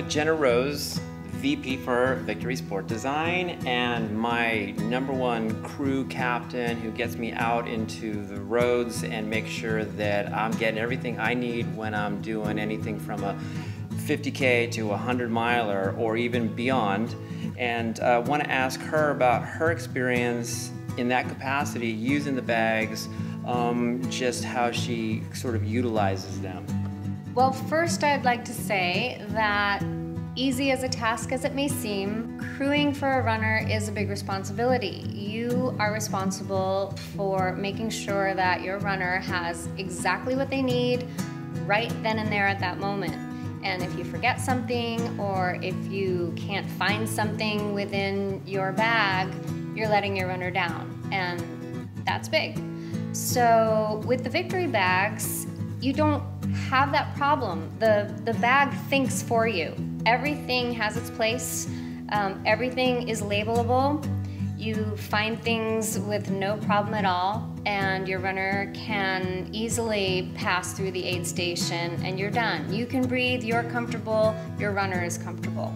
Jenna Rose, VP for Victory Sport Design, and my #1 crew captain who gets me out into the roads and makes sure that I'm getting everything I need when I'm doing anything from a 50K to a 100 miler or even beyond. And I want to ask her about her experience in that capacity using the bags, just how she sort of utilizes them. Well, first I'd like to say that easy as a task as it may seem, crewing for a runner is a big responsibility. You are responsible for making sure that your runner has exactly what they need right then and there at that moment. And if you forget something or if you can't find something within your bag, you're letting your runner down, and that's big. So with the Victory bags, you don't have that problem. The bag thinks for you. Everything has its place. Everything is labelable. You find things with no problem at all, and your runner can easily pass through the aid station and you're done. You can breathe, you're comfortable, your runner is comfortable.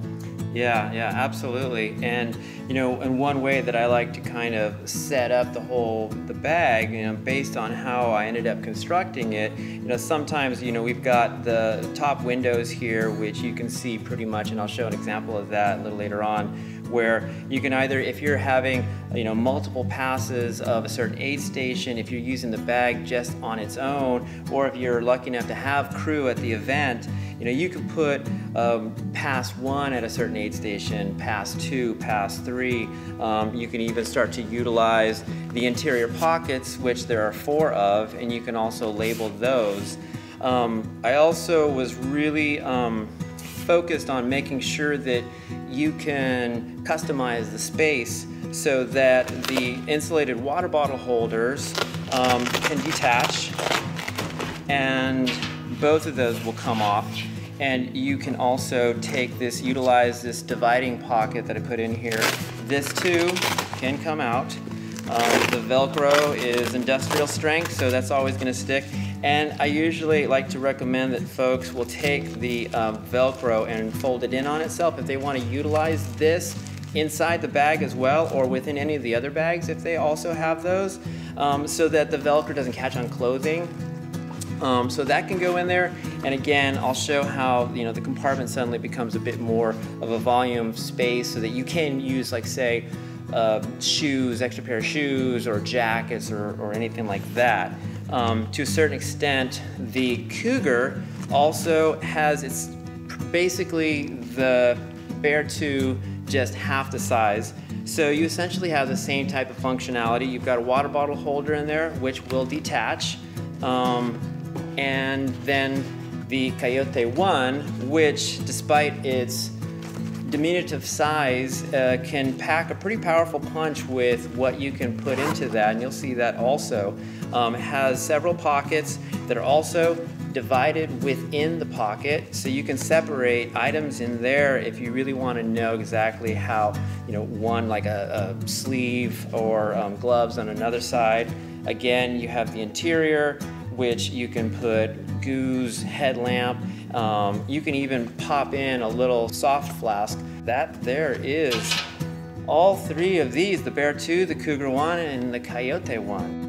Yeah, absolutely. And in one way that I like to kind of set up the bag, based on how I ended up constructing it, sometimes, we've got the top windows here, which you can see pretty much, and I'll show an example of that a little later on, where you can either, if you're having, multiple passes of a certain aid station, if you're using the bag just on its own, or if you're lucky enough to have crew at the event, you can put pass 1 at a certain aid station, pass 2, pass 3. You can even start to utilize the interior pockets, which there are 4 of, and you can also label those. I also was really focused on making sure that you can customize the space so that the insulated water bottle holders can detach, and both of those will come off. And you can also utilize this dividing pocket that I put in here. This too can come out. The Velcro is industrial strength, so that's always going to stick. And I usually like to recommend that folks will take the Velcro and fold it in on itself if they want to utilize this inside the bag as well, or within any of the other bags if they also have those, so that the Velcro doesn't catch on clothing. So that can go in there, and again, I'll show how the compartment suddenly becomes a bit more of a volume space, so that you can use, like, say, shoes, extra pair of shoes, or jackets, or anything like that. To a certain extent, the Cougar also has basically the Bear 2 just half the size. So you essentially have the same type of functionality. You've got a water bottle holder in there, which will detach. And then the COYOTE 1, which, despite its diminutive size, can pack a pretty powerful punch with what you can put into that, and you'll see that also. It has several pockets that are also divided within the pocket, so you can separate items in there if you really want to know exactly how, one, like a sleeve or gloves on another side. Again, you have the interior, which you can put goose, headlamp. You can even pop in a little soft flask. That there is all 3 of these, the Bear 2, the Cougar 1, and the COYOTE 1.